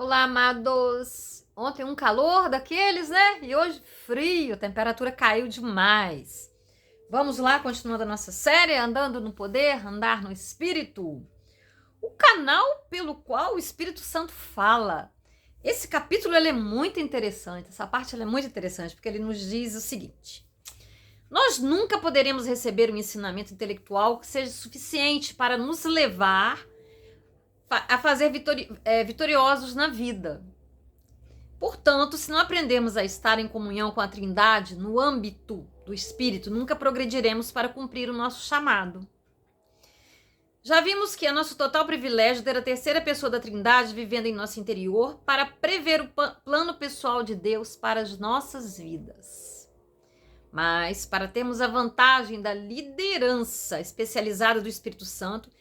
Olá, amados! Ontem um calor daqueles, né? E hoje frio, a temperatura caiu demais. Vamos lá, continuando a nossa série, Andando no Poder, Andar no Espírito. O canal pelo qual o Espírito Santo fala. Esse capítulo ele é muito interessante, essa parte ela é muito interessante, porque ele nos diz o seguinte: nós nunca poderemos receber um ensinamento intelectual que seja suficiente para nos levar a fazer vitoriosos na vida. Portanto, se não aprendermos a estar em comunhão com a Trindade no âmbito do Espírito, nunca progrediremos para cumprir o nosso chamado. Já vimos que é nosso total privilégio ter a terceira pessoa da Trindade vivendo em nosso interior para prever o plano pessoal de Deus para as nossas vidas. Mas, para termos a vantagem da liderança especializada do Espírito Santo,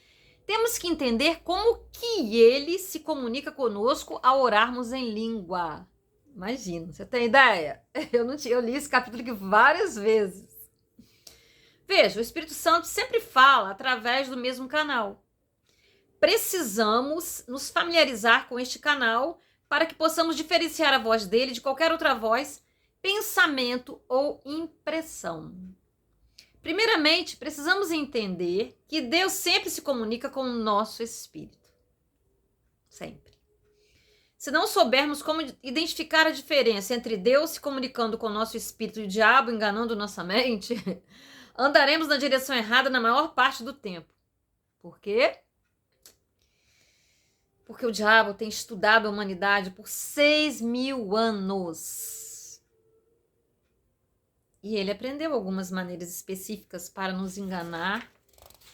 temos que entender como que ele se comunica conosco ao orarmos em língua. Imagina, você tem ideia? Eu li esse capítulo aqui várias vezes. Veja, o Espírito Santo sempre fala através do mesmo canal. Precisamos nos familiarizar com este canal para que possamos diferenciar a voz dele de qualquer outra voz, pensamento ou impressão. Primeiramente, precisamos entender que Deus sempre se comunica com o nosso espírito. Sempre. Se não soubermos como identificar a diferença entre Deus se comunicando com o nosso espírito e o diabo enganando nossa mente, andaremos na direção errada na maior parte do tempo. Por quê? Porque o diabo tem estudado a humanidade por 6.000 anos. E ele aprendeu algumas maneiras específicas para nos enganar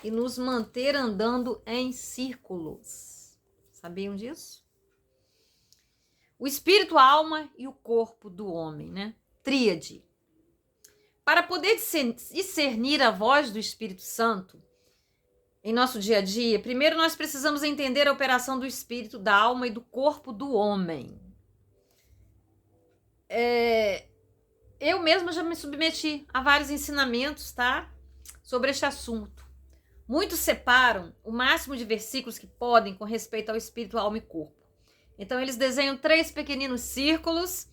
e nos manter andando em círculos. Sabiam disso? O espírito, a alma e o corpo do homem, né? Tríade. Para poder discernir a voz do Espírito Santo em nosso dia a dia, primeiro nós precisamos entender a operação do espírito, da alma e do corpo do homem. Eu mesma já me submeti a vários ensinamentos, tá? Sobre este assunto. Muitos separam o máximo de versículos que podem com respeito ao espírito, alma e corpo. Então, eles desenham 3 pequeninos círculos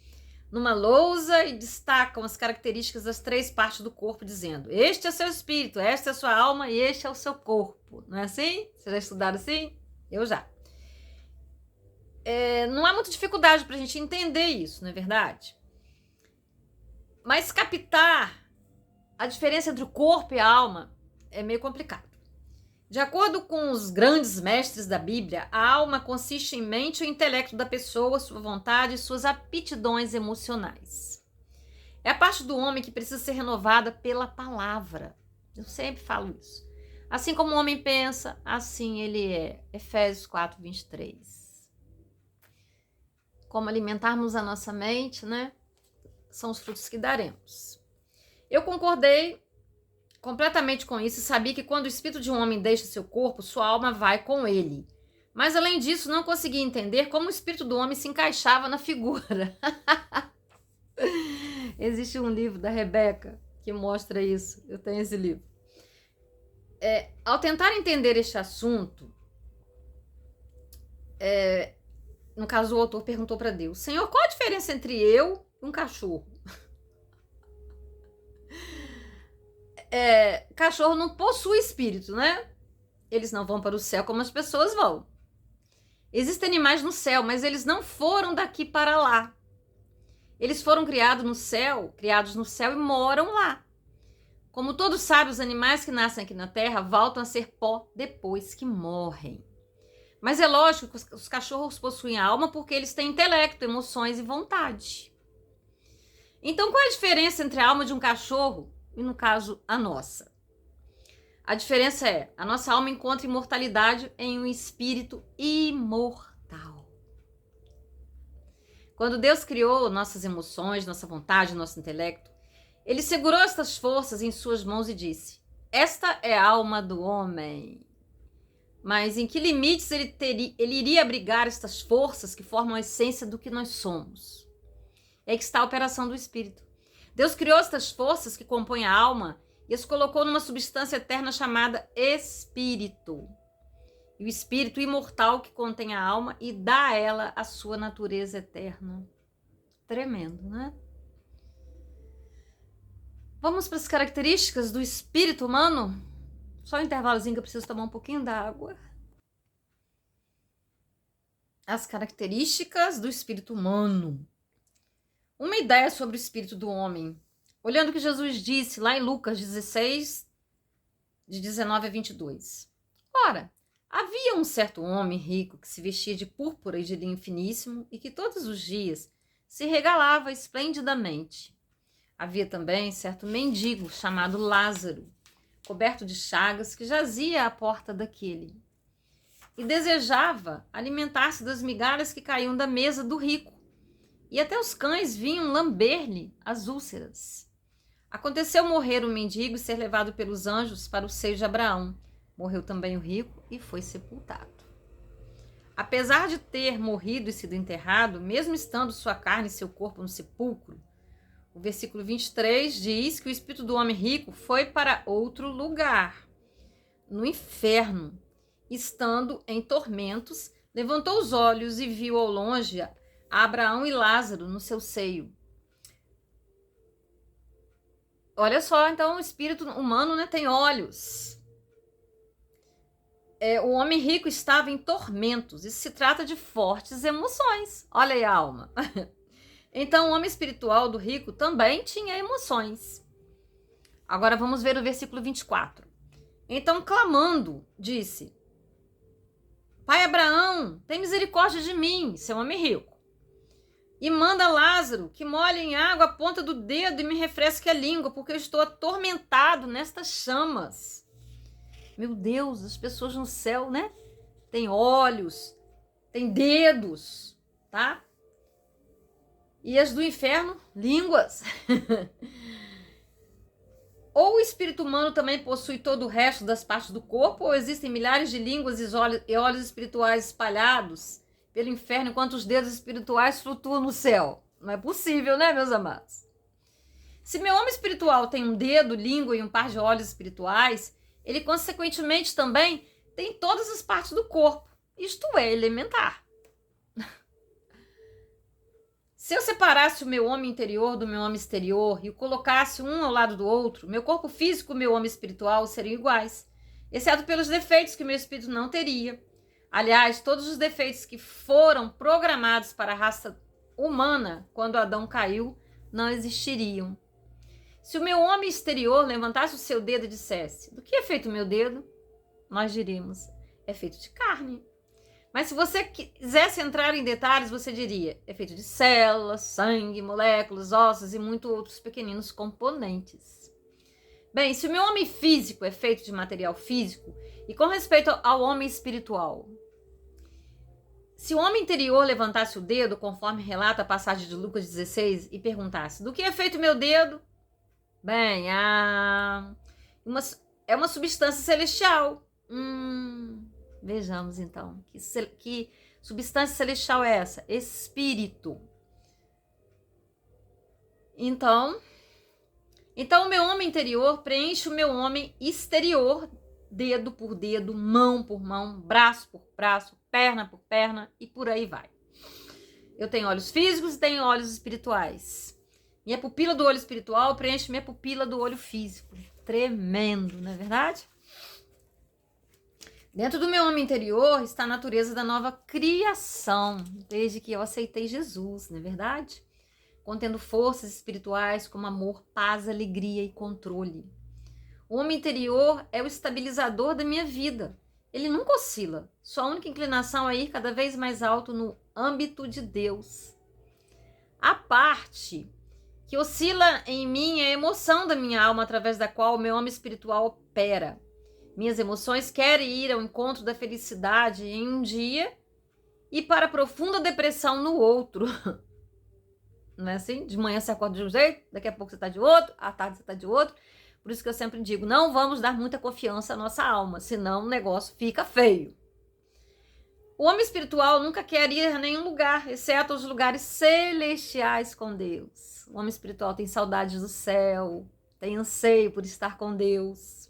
numa lousa e destacam as características das 3 partes do corpo, dizendo: este é seu espírito, esta é a sua alma e este é o seu corpo. Não é assim? Vocês já estudaram assim? Eu já. Não há muita dificuldade para a gente entender isso, não é verdade? Mas captar a diferença entre o corpo e a alma é meio complicado. De acordo com os grandes mestres da Bíblia, a alma consiste em mente e intelecto da pessoa, sua vontade e suas aptidões emocionais. É a parte do homem que precisa ser renovada pela palavra. Eu sempre falo isso. Assim como o homem pensa, assim ele é. Efésios 4:23. Como alimentarmos a nossa mente, né? São os frutos que daremos. Eu concordei completamente com isso e sabia que quando o espírito de um homem deixa seu corpo, sua alma vai com ele. Mas além disso, não conseguia entender como o espírito do homem se encaixava na figura. Existe um livro da Rebeca que mostra isso. Eu tenho esse livro. Ao tentar entender este assunto, no caso o autor perguntou para Deus: Senhor, qual a diferença entre eu e um cachorro? Cachorro não possui espírito, né? Eles não vão para o céu como as pessoas vão. Existem animais no céu, mas eles não foram daqui para lá. Eles foram criados no céu e moram lá. Como todos sabem, os animais que nascem aqui na Terra voltam a ser pó depois que morrem. Mas é lógico que os cachorros possuem alma porque eles têm intelecto, emoções e vontade. Então, qual é a diferença entre a alma de um cachorro e, no caso, a nossa? A diferença é: a nossa alma encontra imortalidade em um espírito imortal. Quando Deus criou nossas emoções, nossa vontade, nosso intelecto, ele segurou estas forças em suas mãos e disse: esta é a alma do homem. Mas em que limites ele iria abrigar estas forças que formam a essência do que nós somos? É que está a operação do espírito. Deus criou estas forças que compõem a alma e as colocou numa substância eterna chamada espírito. e o espírito imortal que contém a alma e dá a ela a sua natureza eterna. Tremendo, né? Vamos para as características do espírito humano? Só um intervalozinho que eu preciso tomar um pouquinho d'água. As características do espírito humano. Uma ideia sobre o espírito do homem. Olhando o que Jesus disse lá em Lucas 16, de 19 a 22. Ora, havia um certo homem rico que se vestia de púrpura e de linho finíssimo e que todos os dias se regalava esplendidamente. Havia também certo mendigo chamado Lázaro, coberto de chagas, que jazia à porta daquele e desejava alimentar-se das migalhas que caíam da mesa do rico, e até os cães vinham lamber-lhe as úlceras. Aconteceu morrer o mendigo e ser levado pelos anjos para o seio de Abraão. Morreu também o rico e foi sepultado. Apesar de ter morrido e sido enterrado, mesmo estando sua carne e seu corpo no sepulcro, o versículo 23 diz que o espírito do homem rico foi para outro lugar, no inferno. Estando em tormentos, levantou os olhos e viu ao longe a Abraão e Lázaro no seu seio. Olha só, então o espírito humano, né, tem olhos. O homem rico estava em tormentos. Isso se trata de fortes emoções. Olha aí a alma. Então o homem espiritual do rico também tinha emoções. Agora vamos ver o versículo 24. Então, clamando, disse: Pai Abraão, tem misericórdia de mim, seu homem rico, e manda Lázaro que molhe em água a ponta do dedo e me refresque a língua, porque eu estou atormentado nestas chamas. Meu Deus, as pessoas no céu, né? Tem olhos, tem dedos, tá? E as do inferno, línguas. Ou o espírito humano também possui todo o resto das partes do corpo, ou existem milhares de línguas e olhos espirituais espalhados pelo inferno, enquanto os dedos espirituais flutuam no céu. Não é possível, né, meus amados? Se meu homem espiritual tem um dedo, língua e um par de olhos espirituais, ele consequentemente também tem todas as partes do corpo. Isto é elementar. Se eu separasse o meu homem interior do meu homem exterior e o colocasse um ao lado do outro, meu corpo físico e meu homem espiritual seriam iguais, exceto pelos defeitos que meu espírito não teria. Aliás, todos os defeitos que foram programados para a raça humana quando Adão caiu não existiriam. Se o meu homem exterior levantasse o seu dedo e dissesse: do que é feito o meu dedo? Nós diríamos: é feito de carne. Mas se você quisesse entrar em detalhes, você diria: é feito de células, sangue, moléculas, ossos e muitos outros pequeninos componentes. Bem, se o meu homem físico é feito de material físico, e com respeito ao homem espiritual, se o homem interior levantasse o dedo, conforme relata a passagem de Lucas 16, e perguntasse: do que é feito o meu dedo? Bem, é uma substância celestial. Vejamos então, que substância celestial é essa? Espírito. Então o meu homem interior preenche o meu homem exterior, dedo por dedo, mão por mão, braço por braço, perna por perna e por aí vai. Eu tenho olhos físicos e tenho olhos espirituais. Minha pupila do olho espiritual preenche minha pupila do olho físico. Tremendo, não é verdade? Dentro do meu homem interior está a natureza da nova criação, desde que eu aceitei Jesus, não é verdade? Contendo forças espirituais como amor, paz, alegria e controle. O homem interior é o estabilizador da minha vida. Ele nunca oscila. Sua única inclinação é ir cada vez mais alto no âmbito de Deus. A parte que oscila em mim é a emoção da minha alma, através da qual o meu homem espiritual opera. Minhas emoções querem ir ao encontro da felicidade em um dia e para a profunda depressão no outro. Não é assim? De manhã você acorda de um jeito, daqui a pouco você está de outro, à tarde você está de outro. Por isso que eu sempre digo, não vamos dar muita confiança à nossa alma, senão o negócio fica feio. O homem espiritual nunca quer ir a nenhum lugar, exceto os lugares celestiais com Deus. O homem espiritual tem saudades do céu, tem anseio por estar com Deus.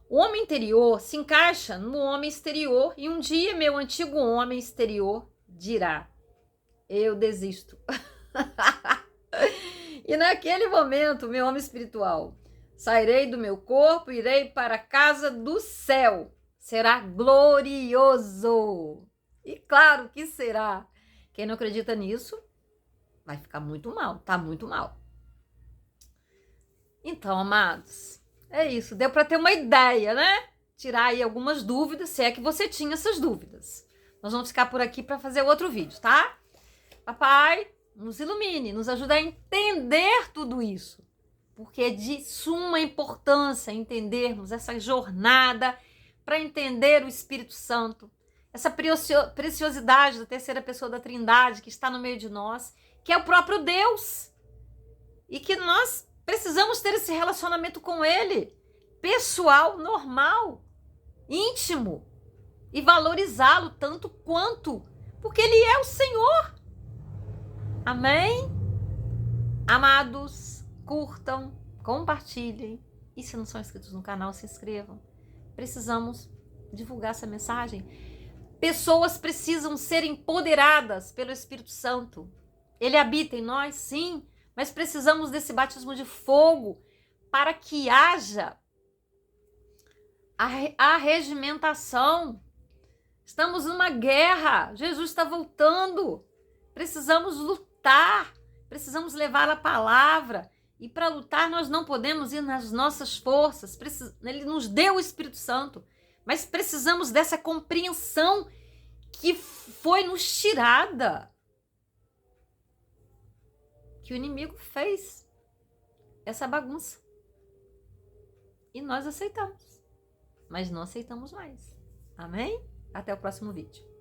O homem interior se encaixa no homem exterior e um dia meu antigo homem exterior dirá: eu desisto. E naquele momento, meu homem espiritual, sairei do meu corpo, irei para a casa do céu. Será glorioso. E claro que será. Quem não acredita nisso, vai ficar muito mal, tá muito mal. Então, amados, é isso. Deu para ter uma ideia, né? Tirar aí algumas dúvidas, se é que você tinha essas dúvidas. Nós vamos ficar por aqui para fazer outro vídeo, tá? Papai, nos ilumine, nos ajude a entender tudo isso, porque é de suma importância entendermos essa jornada para entender o Espírito Santo, essa preciosidade da terceira pessoa da Trindade que está no meio de nós, que é o próprio Deus, e que nós precisamos ter esse relacionamento com Ele, pessoal, normal, íntimo, e valorizá-lo tanto quanto, porque Ele é o Senhor. Amém? Amados, curtam, compartilhem e se não são inscritos no canal, se inscrevam. Precisamos divulgar essa mensagem. Pessoas precisam ser empoderadas pelo Espírito Santo. Ele habita em nós, sim, mas precisamos desse batismo de fogo para que haja a arregimentação. Estamos numa guerra, Jesus está voltando. Precisamos lutar, precisamos levar a palavra. E para lutar nós não podemos ir nas nossas forças. Ele nos deu o Espírito Santo, mas precisamos dessa compreensão que foi nos tirada. Que o inimigo fez essa bagunça. E nós aceitamos, mas não aceitamos mais. Amém? Até o próximo vídeo.